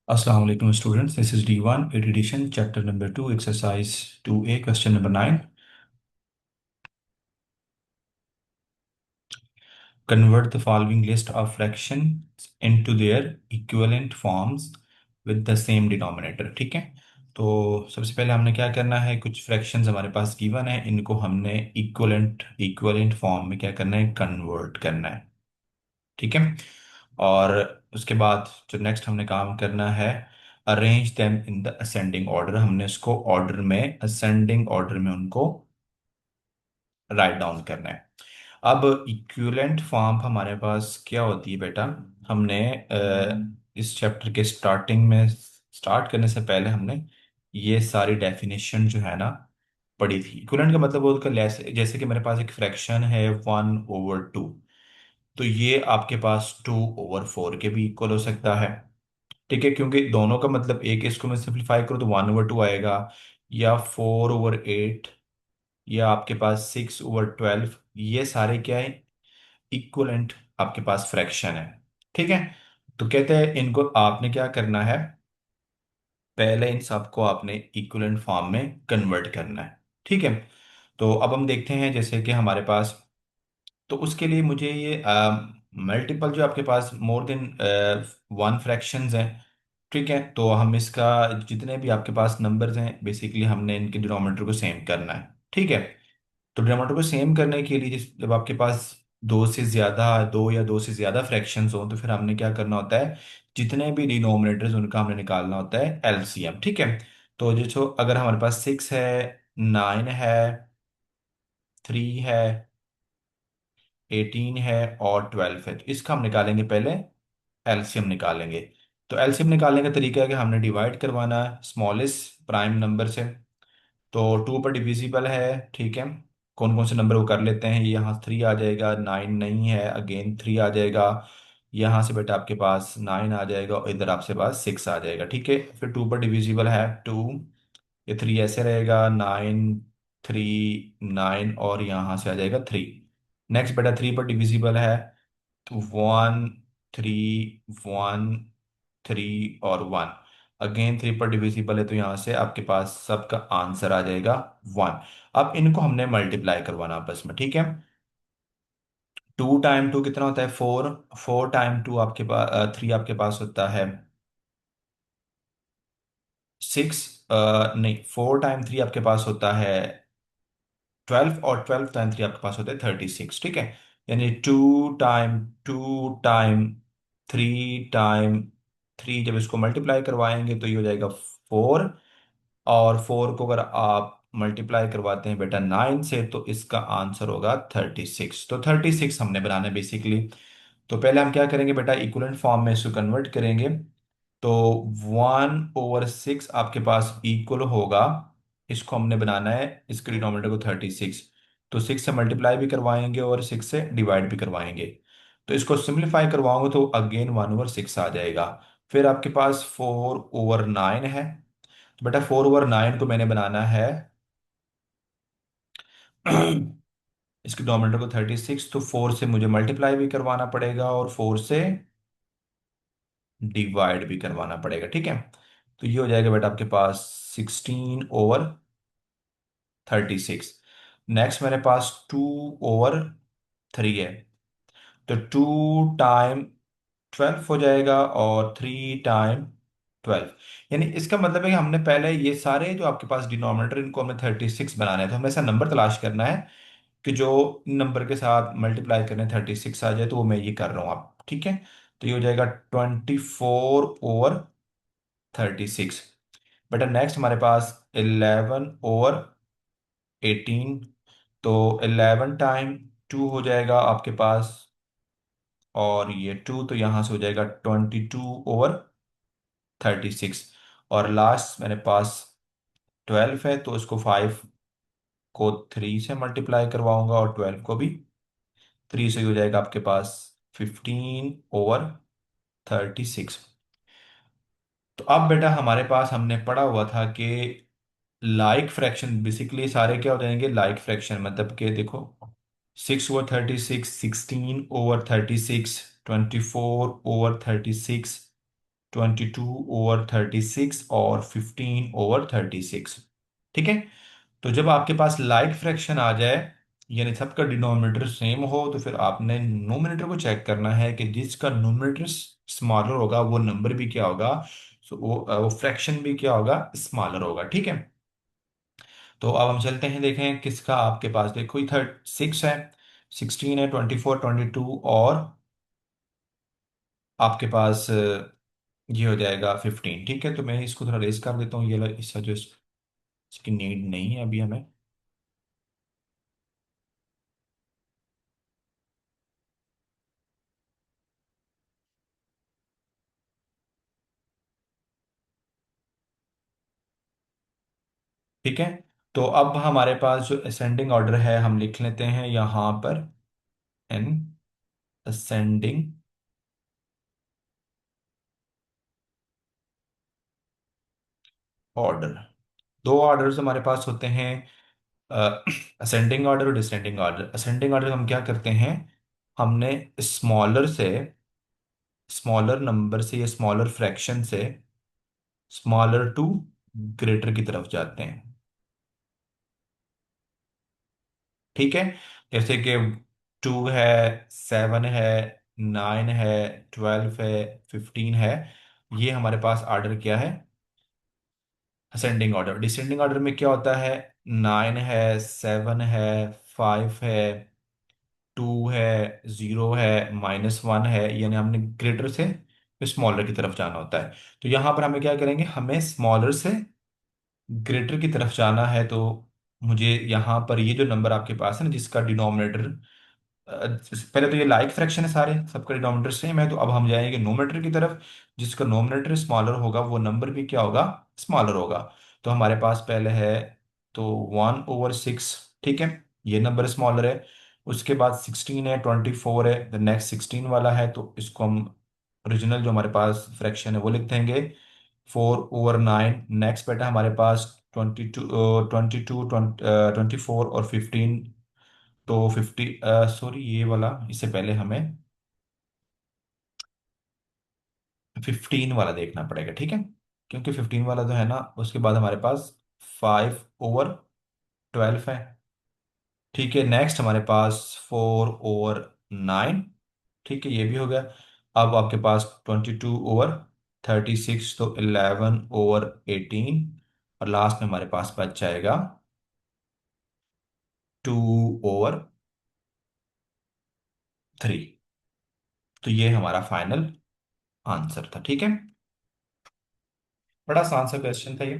Assalamu alaikum students. This is D1, 8th edition, chapter number 2, exercise 2A, question number 9. Convert the following list of fractions into their equivalent forms with the same denominator. ठीक है। तो सबसे पहले हमने क्या करना है, कुछ फ्रैक्शंस हमारे पास गिवन है, इनको हमने इक्विवेलेंट फॉर्म में क्या करना है, कन्वर्ट करना है। ठीक है। और उसके बाद जो नेक्स्ट हमने काम करना है, arrange them in the ascending order, हमने उसको ऑर्डर में, असेंडिंग ऑर्डर में उनको राइट डाउन करना है। अब इक्विवेलेंट फॉर्म हमारे पास क्या होती है बेटा, हमने इस चैप्टर के स्टार्टिंग में, स्टार्ट करने से पहले हमने ये सारी डेफिनेशन जो है ना पढ़ी थी। इक्विवेलेंट का मतलब होता है जैसे कि मेरे पास एक फ्रैक्शन है 1/2, तो ये आपके पास 2/4 के भी इक्वल हो सकता है। ठीक है, क्योंकि दोनों का मतलब, एक इसको मैं सिंप्लीफाई करूँ तो 1/2 आएगा, या 4/8, या आपके पास 6/12, ये सारे क्या है, इक्वलेंट आपके पास फ्रैक्शन है। ठीक है। तो कहते हैं इनको आपने क्या करना है, पहले इन सबको आपने इक्वलेंट फॉर्म में कन्वर्ट करना है। ठीक है। तो अब हम देखते हैं, जैसे कि हमारे पास, तो उसके लिए मुझे ये मल्टीपल जो आपके पास मोर देन वन फ्रैक्शंस हैं। ठीक है, तो हम इसका, जितने भी आपके पास नंबर्स हैं, बेसिकली हमने इनके डिनोमिनेटर को सेम करना है। ठीक है। तो डिनोमिनेटर को सेम करने के लिए जब आपके पास दो या दो से ज्यादा फ्रैक्शंस हो, तो फिर हमने क्या करना होता है, जितने भी डिनोमिनेटर्स उनका हमने निकालना होता है एलसीएम। ठीक है। तो जो अगर हमारे पास 6 है, 9 है, 3 है, 18 है और 12 है, तो इसका हम निकालेंगे पहले, एलसीएम निकालेंगे। तो एलसीएम निकालने का तरीका है कि हमने डिवाइड करवाना है स्मॉलेस्ट प्राइम नंबर से। तो 2 पर डिविजिबल है। ठीक है। कौन कौन से नंबर वो कर लेते हैं, यहाँ 3 आ जाएगा, 9 नहीं है, अगेन 3 आ जाएगा, यहाँ से बेटा आपके पास 9 आ जाएगा, और इधर आपके पास 6 आ जाएगा। ठीक है। फिर 2 पर डिविजिबल है 2, ये 3 ऐसे रहेगा, 9, 3, 9, और यहाँ से आ जाएगा 3। नेक्स्ट बेटा 3 पर डिविजिबल है, तो 1, 3, 1, 3 और 1, अगेन 3 पर डिविजिबल है, तो यहाँ से आपके पास सबका आंसर आ जाएगा 1। अब इनको हमने मल्टीप्लाई करवाना आपस में। ठीक है। 2 टाइम 2 कितना होता है, 4, 4 टाइम 2 आपके पास 3 आपके पास होता है 6, नहीं, 4 टाइम 3 आपके पास होता है 12, और 12 टाइम 3 आपके पास होता है 36। ठीक है। यानी 2 टाइम 3 जब इसको मल्टीप्लाई करवाएंगे तो ये हो जाएगा 4, और 4 को अगर आप मल्टीप्लाई करवाते हैं बेटा 9 से, तो इसका आंसर होगा 36। तो 36 हमने बनाना है बेसिकली। तो पहले हम क्या करेंगे बेटा, इक्विवेलेंट फॉर्म में इसको कन्वर्ट करेंगे। तो 1/6 आपके पास इक्वल होगा, इसको हमने बनाना है, इसके डिनोमिनेटर को 36, तो 6 से मल्टीप्लाई भी करवाएंगे और 6 से डिवाइड भी करवाएंगे। तो इसको सिंप्लीफाई करवाओगे तो अगेन 1/6 आ जाएगा। फिर आपके पास 4/9 है। तो बेटा 4/9 को मैंने बनाना है इसके डिनोमिनेटर को 36, तो 4 से मुझे मल्टीप्लाई भी करवाना पड़ेगा और 4 से डिवाइड भी करवाना पड़ेगा। ठीक है। तो ये हो जाएगा बेटा आपके पास 16/36। नेक्स्ट मेरे पास 2/3 है, तो 2 टाइम 12 हो जाएगा, और 3 टाइम 12, यानी इसका मतलब है कि हमने पहले ये सारे जो आपके पास डिनोमिनेटर, इनको हमें 36 बनाना है, तो हमें ऐसा नंबर तलाश करना है कि जो नंबर के साथ मल्टीप्लाई करने 36 आ जाए, तो वो मैं ये कर रहा हूँ आप। ठीक है। तो ये हो जाएगा 24/36। बेटा नेक्स्ट हमारे पास 11/18, तो 11 टाइम 2 हो जाएगा आपके पास, और ये 2, तो यहाँ से हो जाएगा 22/36। और लास्ट मेरे पास 12 है, तो इसको 5 को 3 से मल्टीप्लाई करवाऊंगा, और 12 को भी 3 से ही हो जाएगा आपके पास 15/36। तो अब बेटा हमारे पास हमने पढ़ा हुआ था कि लाइक फ्रैक्शन, बेसिकली सारे क्या हो जाएंगे, लाइक फ्रैक्शन, मतलब कि देखो, 6/36, 16/36, 24/36, 22/36 और 15/36। ठीक है। तो जब आपके पास लाइक फ्रैक्शन आ जाए, यानी सबका डिनोमिनेटर सेम हो, तो फिर आपने नोमिनेटर को चेक करना है कि जिसका नोमिनेटर स्मॉलर होगा वो नंबर भी क्या होगा, सो वो फ्रैक्शन भी क्या होगा, स्मॉलर होगा। ठीक है। तो अब हम चलते हैं, देखें किसका आपके पास, देखो 36 है, 16 है, 24, 22 और आपके पास ये हो जाएगा 15। ठीक है। तो मैं इसको थोड़ा रेस कर देता हूँ, ये इसका जो इसकी नीड नहीं है अभी हमें। ठीक है। तो अब हमारे पास जो असेंडिंग ऑर्डर है हम लिख लेते हैं यहाँ पर, एन असेंडिंग ऑर्डर। दो ऑर्डर्स हमारे पास होते हैं, असेंडिंग ऑर्डर और डिसेंडिंग ऑर्डर। असेंडिंग ऑर्डर हम क्या करते हैं, हमने स्मॉलर से, स्मॉलर नंबर से या स्मॉलर फ्रैक्शन से स्मॉलर टू ग्रेटर की तरफ जाते हैं। ठीक है। जैसे कि 2 है, 7 है, 9 है, 12 है, 15 है, ये हमारे पास ऑर्डर क्या है, असेंडिंग ऑर्डर। डिसेंडिंग ऑर्डर में क्या होता है, 9 है, 7 है, 5 है, 2 है, 0 है, -1 है, यानी हमने ग्रेटर से स्मॉलर की तरफ जाना होता है। तो यहाँ पर हमें क्या करेंगे, हमें स्मॉलर से ग्रेटर की तरफ जाना है। तो मुझे यहाँ पर ये जो नंबर आपके पास है ना, जिसका डिनोमिनेटर, पहले तो ये लाइक फ्रैक्शन है, सारे सबका डिनोमिनेटर सेम है, तो अब हम जाएंगे नोमेटर की तरफ। जिसका नोमिनेटर स्मॉलर होगा वो नंबर भी क्या होगा, स्मॉलर होगा। तो हमारे पास पहले है तो 1/6। ठीक है, ये नंबर स्मॉलर है। उसके बाद 16 है, 24 है, द नेक्स्ट 16 वाला है, तो इसको हम ओरिजिनल जो हमारे पास फ्रैक्शन है वो लिख देंगे, 4/9। नेक्स्ट बेटा हमारे पास 22 24 और 15। तो 50, सॉरी ये वाला, इससे पहले हमें 15 वाला देखना पड़ेगा। ठीक है, क्योंकि 15 वाला जो है ना, उसके बाद हमारे पास 5/12 है। ठीक है, नेक्स्ट हमारे पास 4/9। ठीक है, ये भी हो गया। अब आपके पास 22/36, तो 11/18। और लास्ट में हमारे पास बच जाएगा 2/3। तो ये हमारा फाइनल आंसर था। ठीक है, बड़ा आसान सा क्वेश्चन था ये।